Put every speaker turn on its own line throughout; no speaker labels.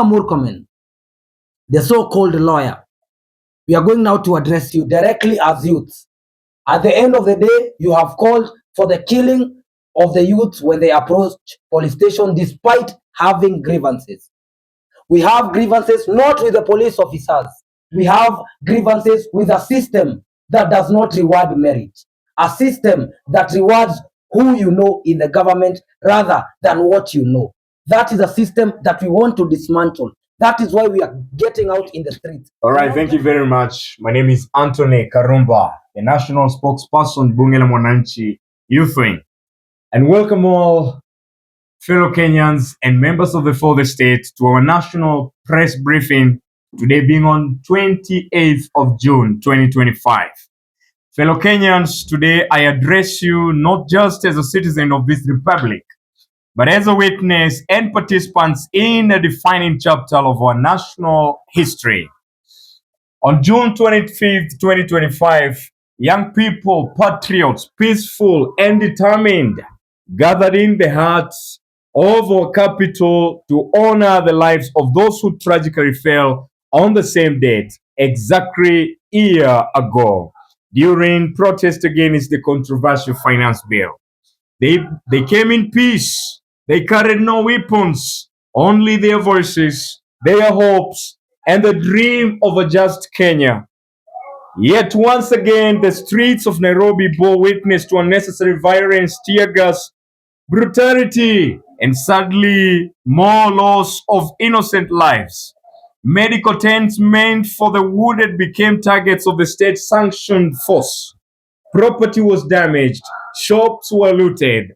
Mheshimiwa Murkomen, the so-called lawyer, we are going now to address you directly as youths. At the end of the day, you have called for the killing of the youths when they approach police station despite having grievances. We have grievances not with the police officers. We have grievances with a system that does not reward merit. A system that rewards who you know in the government rather than what you know. That is a system that we want to dismantle. That is why we are getting out in the streets.
All right, thank you very much. My name is Anthony Karumba, the national spokesperson, Bunge la Mwananchi Youth Wing. And welcome all fellow Kenyans and members of the Fourth Estate to our national press briefing, today being on 28th of June, 2025. Fellow Kenyans, today I address you not just as a citizen of this republic, but as a witness and participants in a defining chapter of our national history. On June 25th, 2025, young people, patriots, peaceful and determined, gathered in the hearts of our capital to honor the lives of those who tragically fell on the same date, exactly a year ago, during protest against the controversial finance bill. They came in peace. They carried no weapons, only their voices, their hopes, and the dream of a just Kenya. Yet once again, the streets of Nairobi bore witness to unnecessary violence, tear gas, brutality, and sadly, more loss of innocent lives. Medical tents meant for the wounded became targets of the state-sanctioned force. Property was damaged, shops were looted,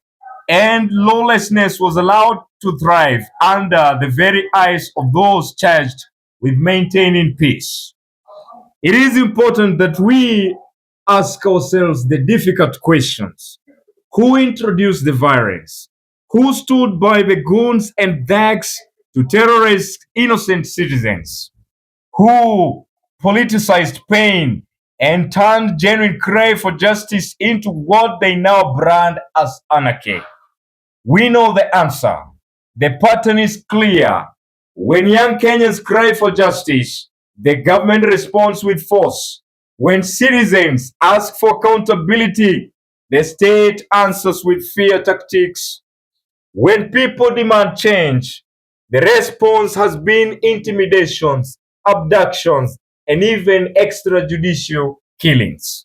and lawlessness was allowed to thrive under the very eyes of those charged with maintaining peace. It is important that we ask ourselves the difficult questions. Who introduced the violence? Who stood by the goons and thugs to terrorize innocent citizens? Who politicized pain and turned genuine cry for justice into what they now brand as anarchy? We know the answer. The pattern is clear. When young Kenyans cry for justice, the government responds with force. When citizens ask for accountability, the state answers with fear tactics. When people demand change, the response has been intimidations, abductions, and even extrajudicial killings.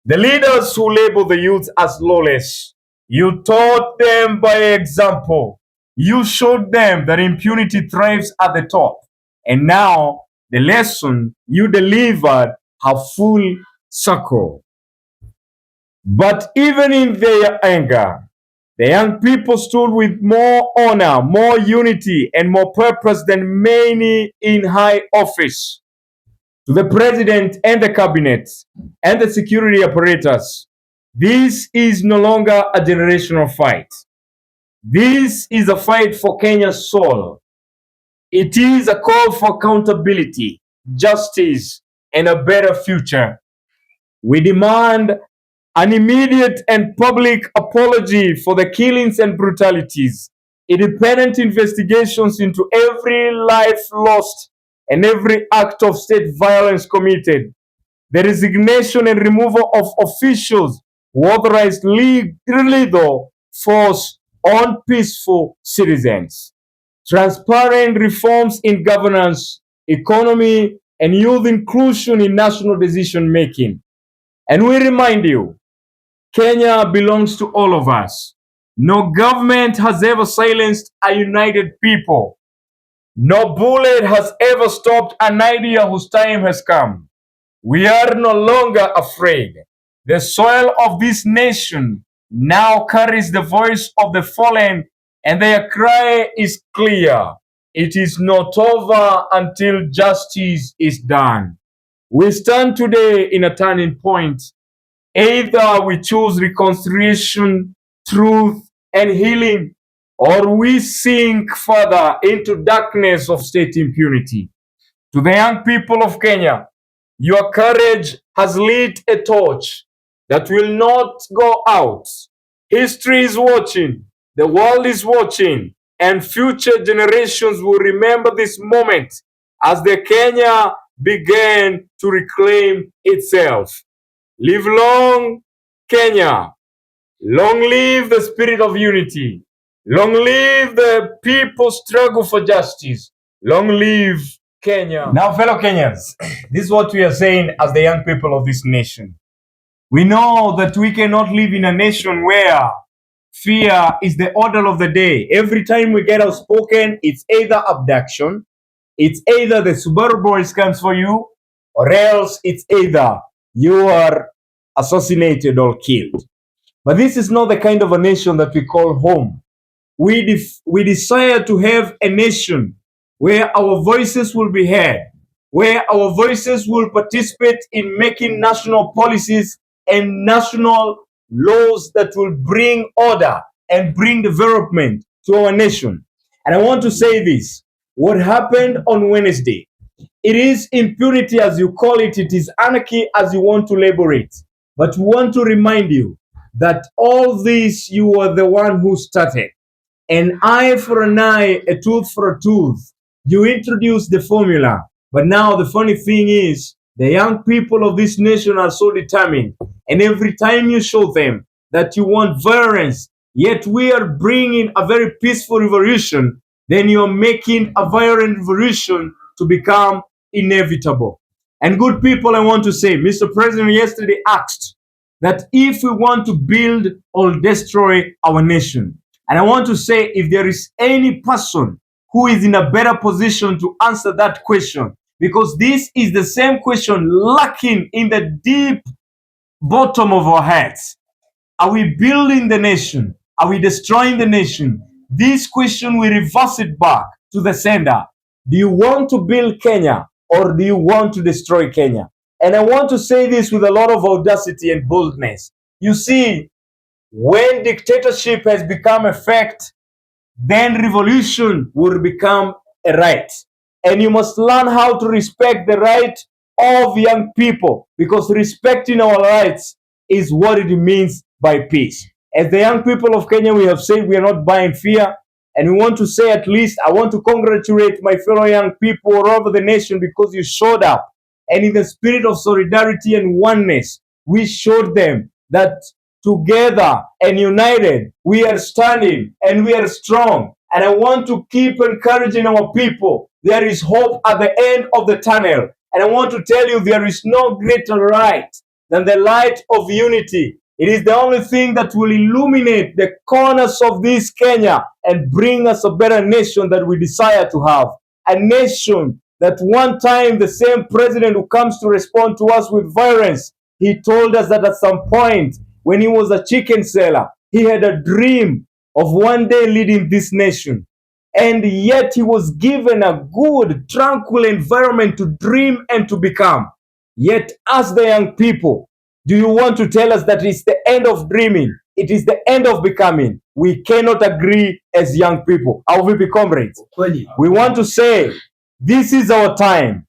The leaders who label the youth as lawless, you taught them by example. You showed them that impunity thrives at the top. And now the lesson you delivered have full circle. But even in their anger, the young people stood with more honor, more unity, and more purpose than many in high office. To the president and the cabinet and the security apparatus, this is no longer a generational fight. This is a fight for Kenya's soul. It is a call for accountability, justice, and a better future. We demand an immediate and public apology for the killings and brutalities, independent investigations into every life lost and every act of state violence committed, the resignation and removal of officials who authorized illegal force on peaceful citizens, transparent reforms in governance, economy, and youth inclusion in national decision making. And we remind you, Kenya belongs to all of us. No government has ever silenced a united people. No bullet has ever stopped an idea whose time has come. We are no longer afraid. The soil of this nation now carries the voice of the fallen, and their cry is clear. It is not over until justice is done. We stand today in a turning point. Either we choose reconciliation, truth, and healing, or we sink further into darkness of state impunity. To the young people of Kenya, your courage has lit a torch that will not go out. History is watching, the world is watching, and future generations will remember this moment as the Kenya began to reclaim itself. Live long, Kenya. Long live the spirit of unity. Long live the people's struggle for justice. Long live Kenya. Now, fellow Kenyans, this is what we are saying as the young people of this nation. We know that we cannot live in a nation where fear is the order of the day. Every time we get outspoken, it's either abduction, it's either the Subaru Boys comes for you, or else it's either you are assassinated or killed. But this is not the kind of a nation that we call home. We desire to have a nation where our voices will be heard, where our voices will participate in making national policies and national laws that will bring order and bring development to our nation. And I want to say this, what happened on Wednesday, it is impunity as you call it, it is anarchy as you want to label it. But we want to remind you that all this, you are the one who started. An eye for an eye, a tooth for a tooth. You introduced the formula. But now the funny thing is, the young people of this nation are so determined. And every time you show them that you want violence, yet we are bringing a very peaceful revolution, then you're making a violent revolution to become inevitable. And good people, I want to say, Mr. President yesterday asked that if we want to build or destroy our nation, and I want to say, if there is any person who is in a better position to answer that question, because this is the same question lurking in the deep bottom of our heads. Are we building the nation? Are we destroying the nation? This question, we reverse it back to the sender. Do you want to build Kenya or do you want to destroy Kenya? And I want to say this with a lot of audacity and boldness. You see, when dictatorship has become a fact, then revolution will become a right. And you must learn how to respect the right of young people, because respecting our rights is what it means by peace. As the young people of Kenya, we have said we are not buying fear. And we want to say, at least, I want to congratulate my fellow young people all over the nation, because you showed up. And in the spirit of solidarity and oneness, we showed them that together and united, we are standing and we are strong. And I want to keep encouraging our people. There is hope at the end of the tunnel. And I want to tell you, there is no greater light than the light of unity. It is the only thing that will illuminate the corners of this Kenya and bring us a better nation that we desire to have. A nation that one time the same president who comes to respond to us with violence, he told us that at some point when he was a chicken seller, he had a dream of one day leading this nation. And yet he was given a good, tranquil environment to dream and to become. Yet as the young people, do you want to tell us that it's the end of dreaming? It is the end of becoming. We cannot agree as young people. How we be comrades? We want to say, this is our time.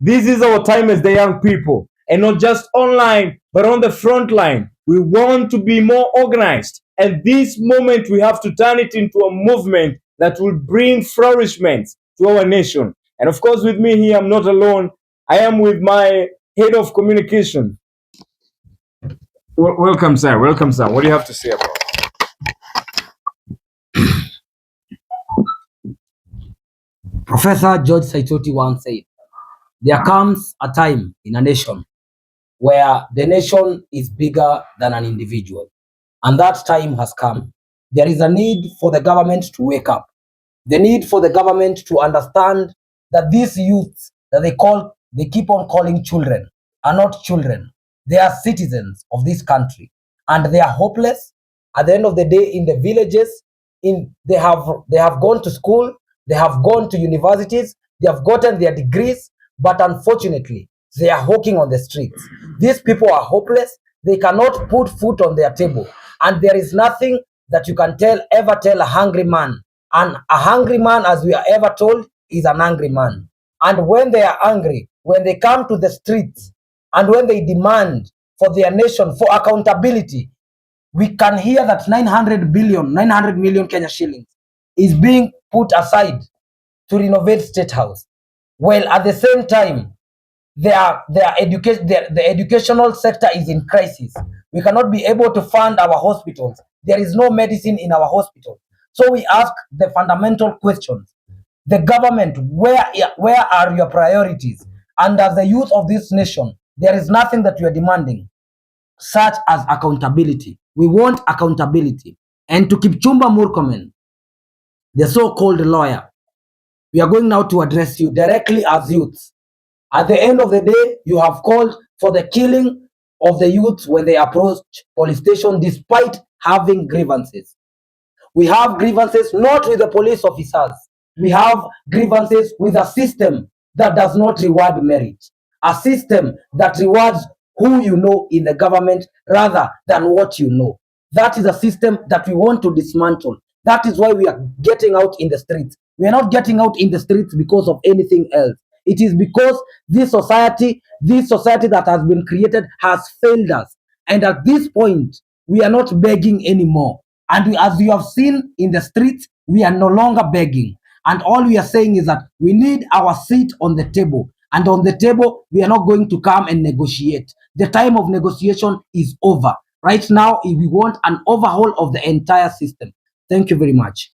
This is our time as the young people. And not just online, but on the front line. We want to be more organized. And this moment, we have to turn it into a movement that will bring flourishment to our nation. And of course, with me here, I'm not alone. I am with my head of communication. Welcome, sir. Welcome, sir. What do you have to say about it?
Professor George Saitoti once said, there comes a time in a nation where the nation is bigger than an individual. And that time has come. There is a need for the government to wake up. The need for the government to understand that these youths that they keep on calling children are not children. They are citizens of this country, and they are hopeless. At the end of the day, in the villages, they have gone to school, they have gone to universities, they have gotten their degrees, but unfortunately, they are hawking on the streets. These people are hopeless. They cannot put food on their table, and there is nothing that you can ever tell a hungry man. And a hungry man, as we are ever told, is an angry man. And when they are angry, when they come to the streets, and when they demand for their nation, for accountability, we can hear that 900 million Kenya shillings is being put aside to renovate State House, while at the same time the educational sector is in crisis. We cannot be able to fund our hospitals. There is no medicine in our hospitals. So we ask the fundamental questions. The government, where are your priorities? And as the youth of this nation, there is nothing that we are demanding such as accountability. We want accountability. And to Kipchumba Murkomen, the so-called lawyer, we are going now to address you directly as youths. At the end of the day, you have called for the killing of the youth when they approach police station despite having grievances. We have grievances not with the police officers. We have grievances with a system that does not reward merit, a system that rewards who you know in the government rather than what you know. That is a system that we want to dismantle. That is why we are getting out in the streets. We are not getting out in the streets because of anything else. It is because this society that has been created has failed us. And at this point, we are not begging anymore. And as you have seen in the streets, we are no longer begging. And all we are saying is that we need our seat on the table. And on the table, we are not going to come and negotiate. The time of negotiation is over. Right now, we want an overhaul of the entire system. Thank you very much.